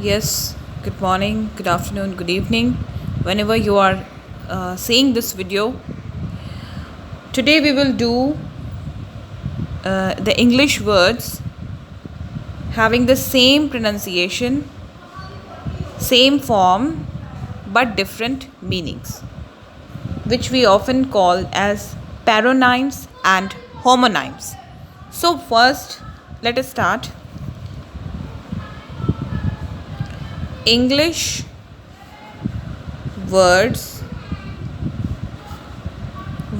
Yes, good morning, good afternoon, good evening, whenever you are seeing this video. Today we will do the English words having the same pronunciation, same form, but different meanings, which we often call as paronyms and homonyms. So, first, let us start. English words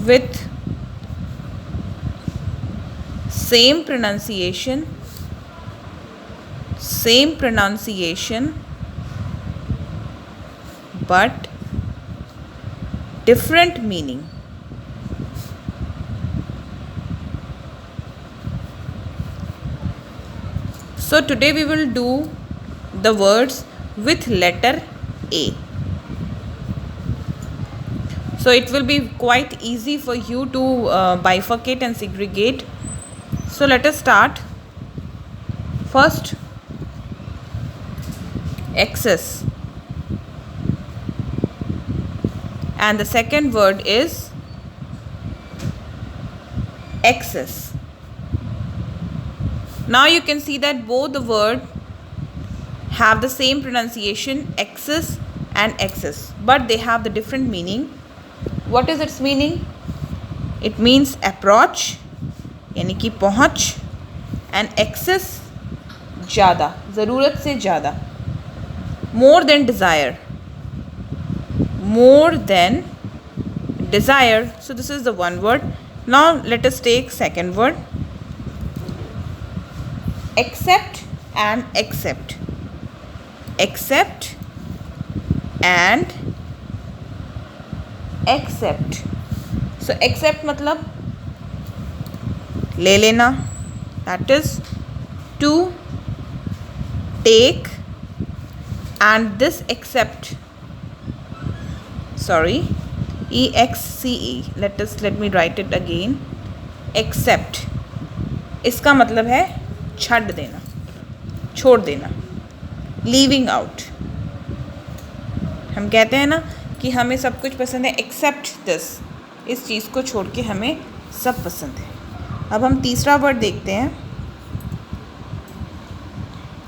with same pronunciation, but different meaning. So today we will do the words with letter A. So it will be quite easy for you to bifurcate and segregate. So let us start. First, excess. And the second word is excess. Now you can see that both the word have the same pronunciation, excess and excess, but they have the different meaning. What is its meaning? It means approach, यानी कि पहुँच, and excess ज़्यादा, ज़रूरत से ज़्यादा, more than desire. So this is the one word. Now let us take second word. Accept and accept. Accept and accept. So accept मतलब ले लेना, that is to take, and this accept, EXCE, let me write it again. Accept इसका मतलब है छੱਡ देना, छोड़ देना, leaving out. हम कहते हैं ना कि हमें सब कुछ पसंद है एक्सेप्ट दिस, इस चीज़ को छोड़ के हमें सब पसंद है. अब हम तीसरा वर्ड देखते हैं.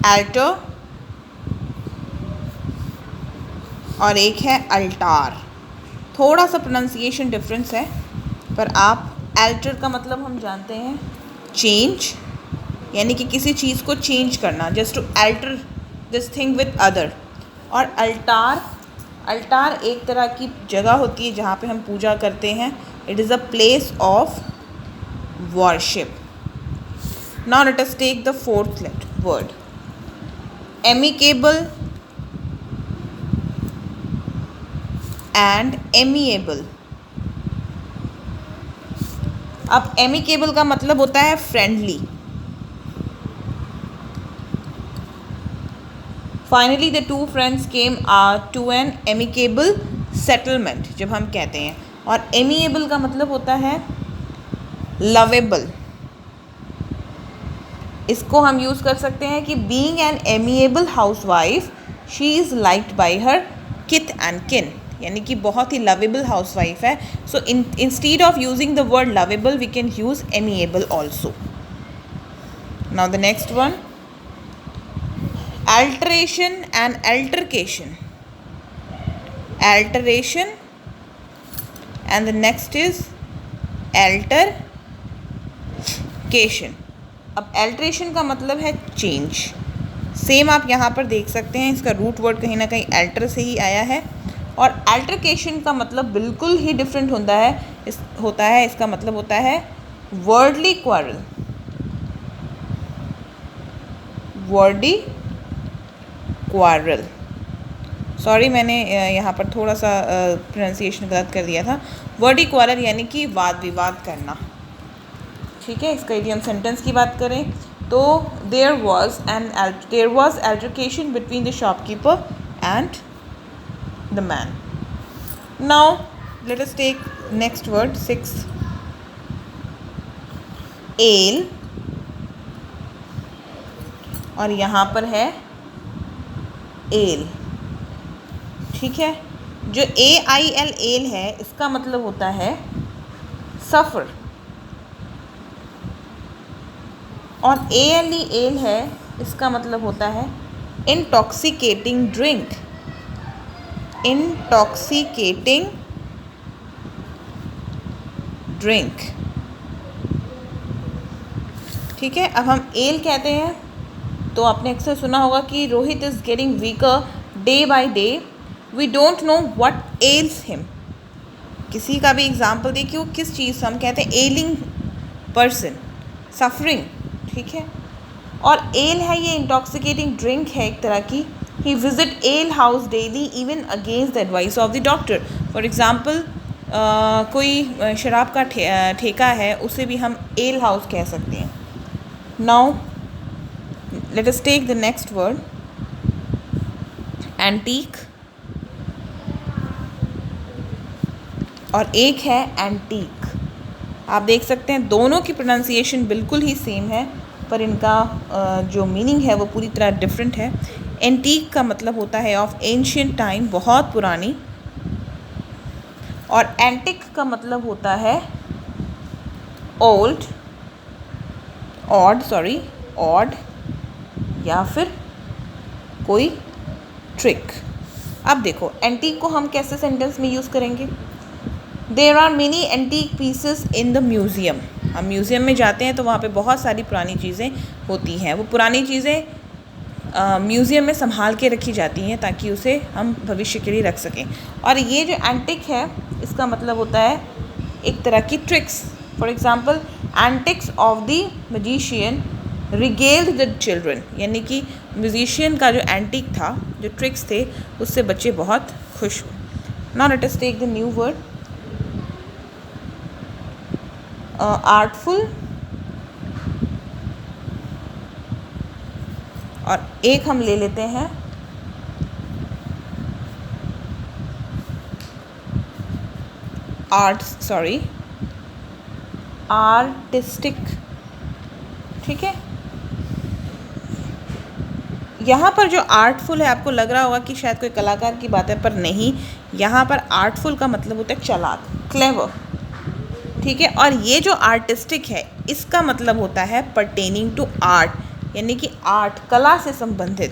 अल्टर और एक है अल्टार. थोड़ा सा प्रोनाउंसिएशन डिफरेंस है, पर आप अल्टर का मतलब हम जानते हैं चेंज, यानी कि किसी चीज़ को चेंज करना, just to alter this thing with other. और अल्टार एक तरह की जगह होती है जहाँ पे हम पूजा करते हैं. It is a place of worship. Now let us take the fourth word. Amicable and amiable. अब एमिकेबल का मतलब होता है friendly. Finally the two friends came to an amicable settlement, जब हम कहते हैं. और एमिएबल का मतलब होता है लवेबल. इसको हम यूज़ कर सकते हैं कि being an amiable housewife she is liked by हर किथ एंड किन, यानी कि बहुत ही लवेबल हाउसवाइफ है. So instead of using the word lovable we can use amiable also. Now the next one, alteration and altercation. Alteration and the next is altercation. अब alteration का मतलब है change. सेम आप यहाँ पर देख सकते हैं, इसका रूट वर्ड कहीं ना कहीं alter से ही आया है. और altercation का मतलब बिल्कुल ही डिफरेंट होता है. इसका मतलब होता है वर्डली क्वारल. क्वारल, सॉरी मैंने यहाँ पर थोड़ा सा प्रोनाउंसिएशन गलत कर दिया था. वर्डी क्वारल यानी कि वाद विवाद करना. ठीक है, इसका यदि हम सेंटेंस की बात करें तो there was altercation between the shopkeeper and the man. Now let us take next word 6. Ale, और यहाँ पर है एल, ठीक है। जो AIL एल है इसका मतलब होता है सफ़र, और ALE एल है इसका मतलब होता है इंटॉक्सिकेटिंग ड्रिंक, इंटॉक्सिकेटिंग ड्रिंक, ठीक है। अब हम एल कहते हैं तो आपने अक्सर सुना होगा कि Rohit is getting weaker day by day, we don't know what else him. किसी का भी एग्जाम्पल देखिए कि वो किस चीज़ से, हम कहते हैं एलिंग पर्सन, सफरिंग, ठीक है। और एल है ये इंटॉक्सिकेटिंग ड्रिंक है एक तरह की। He visit ale house daily even against the advice of the doctor. For example कोई शराब का ठेका है, उसे भी हम एल हाउस कह सकते हैं। Now let us take the next word, antique, और एक है एंटीक। आप देख सकते हैं दोनों की प्रोनाउंसिएशन बिल्कुल ही सेम है, पर इनका जो मीनिंग है वो पूरी तरह डिफरेंट है। एंटीक का मतलब होता है ऑफ एंशियंट टाइम, बहुत पुरानी, और एंटिक का मतलब होता है ओल्ड, ऑड, या फिर कोई ट्रिक। अब देखो एंटीक को हम कैसे सेंटेंस में यूज़ करेंगे। There are many antique pieces in the museum. हम म्यूज़ियम में जाते हैं तो वहाँ पे बहुत सारी पुरानी चीज़ें होती हैं। वो पुरानी चीज़ें म्यूज़ियम में संभाल के रखी जाती हैं ताकि उसे हम भविष्य के लिए रख सकें। और ये जो एंटिक है इसका मतलब होता है एक तरह की tricks. For example antics of the magician regaled the children, यानी कि म्यूजिशियन का जो एंटिक था, जो ट्रिक्स थे, उससे बच्चे बहुत खुश हुए। Now let us take the new word, artful, और एक हम ले लेते हैं आर्टिस्टिक, ठीक है। यहाँ पर जो आर्टफुल है, आपको लग रहा होगा कि शायद कोई कलाकार की बात है, पर नहीं। यहाँ पर आर्टफुल का मतलब होता है चालाक, क्लेवर, ठीक है। और ये जो आर्टिस्टिक है इसका मतलब होता है परटेनिंग टू आर्ट, यानी कि आर्ट, कला से संबंधित,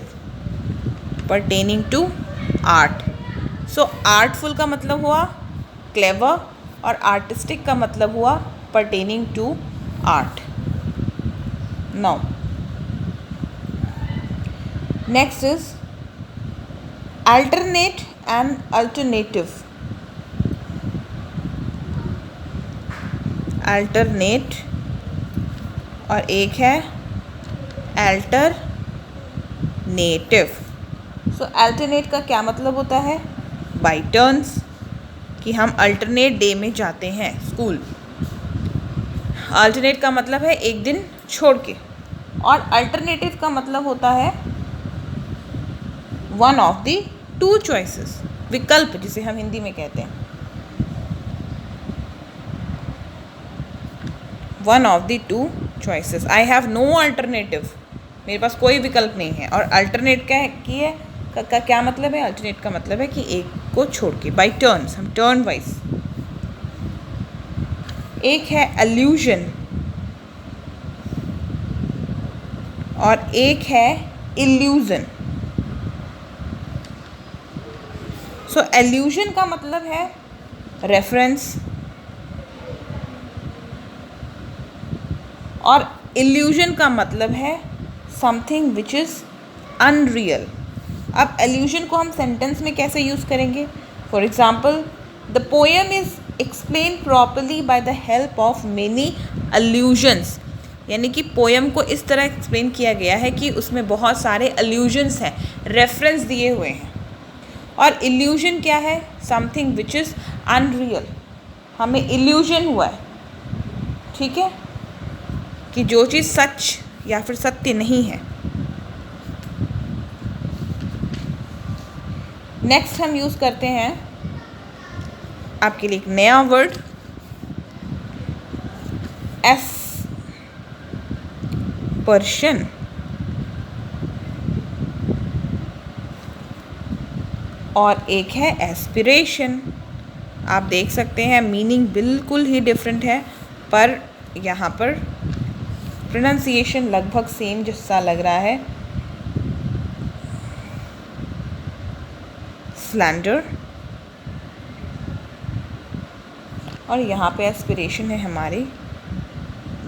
pertaining to art. So artful का मतलब हुआ क्लेवर, और आर्टिस्टिक का मतलब हुआ pertaining to art. Now next is alternate and alternative, alternate, और एक है alternative। सो alternate का क्या मतलब होता है, बाई टर्न्स, कि हम अल्टरनेट डे में जाते हैं स्कूल। अल्टरनेट का मतलब है एक दिन छोड़ के, और अल्टरनेटिव का मतलब होता है one of the two choices, विकल्प जिसे हम हिंदी में कहते हैं, one of the two choices. I have no alternative, मेरे पास कोई विकल्प नहीं है। और अल्टरनेट का क्या मतलब है, अल्टरनेट का मतलब है कि एक को छोड़ के, बाई टर्न्स, हम टर्न वाइज। एक है एल्यूजन और एक है इल्यूजन। सो एल्यूजन का मतलब है रेफरेंस, और इल्यूजन का मतलब है समथिंग विच इज़ अनरियल। अब एल्यूजन को हम सेंटेंस में कैसे यूज़ करेंगे। For example the poem is explain properly by the help of many allusions, यानी कि पोएम को इस तरह एक्सप्लेन किया गया है कि उसमें बहुत सारे अल्यूजन्स हैं, रेफरेंस दिए हुए हैं। और इल्यूजन क्या है, समथिंग विच इज़ अनरियल, हमें इल्यूजन हुआ है, ठीक है, कि जो चीज़ सच या फिर सत्य नहीं है। नेक्स्ट हम यूज़ करते हैं आपके लिए एक नया वर्ड, एस्पर्शन। और एक है एस्पिरेशन। आप देख सकते हैं मीनिंग बिल्कुल ही डिफरेंट है, पर यहाँ पर प्रोनाउंसिएशन लगभग सेम जैसा लग रहा है। स्लैंडर, और यहाँ पे एस्पिरेशन है हमारे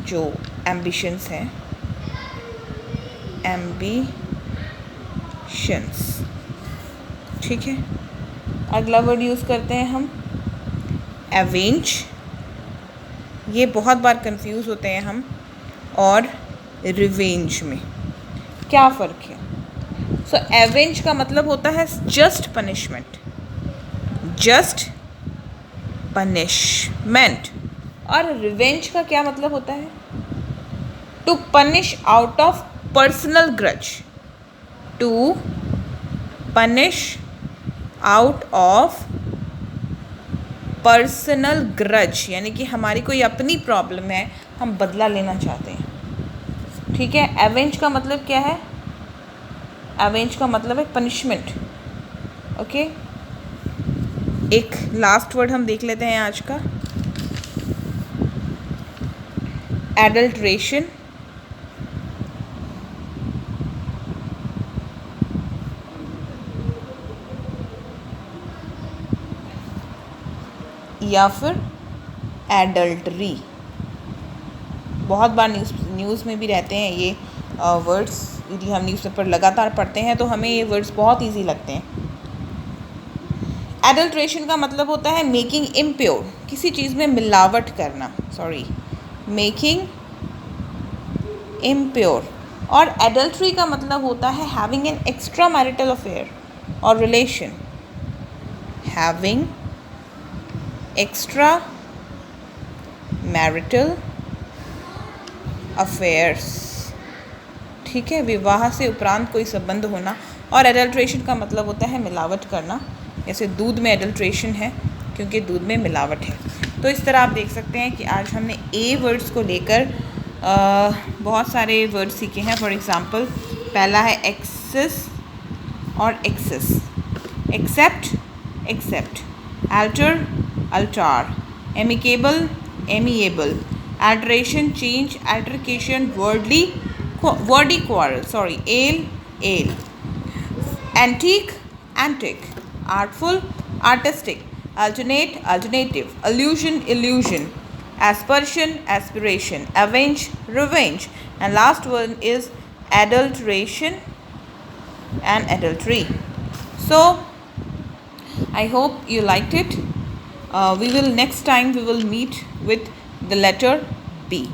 जो एम्बिशंस हैं, एम्बिशंस। ठीक है, अगला वर्ड यूज़ करते हैं हम एवेंज। ये बहुत बार कंफ्यूज होते हैं हम और रिवेंज में। क्या फ़र्क है? सो एवेंज का मतलब होता है जस्ट पनिशमेंट, जस्ट पनिशमेंट। और रिवेंज का क्या मतलब होता है? To punish out of personal grudge, to punish out of personal grudge, यानी कि हमारी कोई अपनी प्रॉब्लम है, हम बदला लेना चाहते हैं। ठीक है, एवेंज का मतलब क्या है? एवेंज का मतलब है पनिशमेंट। ओके, एक लास्ट वर्ड हम देख लेते हैं आज का, एडल्ट्रेशन। या फिर एडल्ट्री। बहुत बार न्यूज़ में भी रहते हैं ये वर्ड्स। यदि हम न्यूज़पेपर लगातार पढ़ते हैं तो हमें ये वर्ड्स बहुत इजी लगते हैं। एडल्ट्रेशन का मतलब होता है मेकिंग इम्प्योर, किसी चीज़ में मिलावट करना, मेकिंग इम्प्योर। और एडल्ट्री का मतलब होता है having an extra marital affair और relation, having extra marital affairs. ठीक है, विवाह से उपरांत कोई संबंध होना। और एडल्ट्रेशन का मतलब होता है मिलावट करना, जैसे दूध में एडल्ट्रेशन है क्योंकि दूध में मिलावट है। तो इस तरह आप देख सकते हैं कि आज हमने ए वर्ड्स को लेकर बहुत सारे वर्ड सीखे हैं। फॉर एग्ज़ाम्पल, पहला है एक्सेस और excess, accept, except, alter, altar, amicable, amiable, alteration, change, altercation, wordy quarrel, ale, ale, antique, antic, artful, artistic, alternate, alternative, allusion, illusion, aspersion, aspiration, avenge, revenge, and last one is adulteration and adultery. So I hope you liked it. Next time we will meet with the letter B.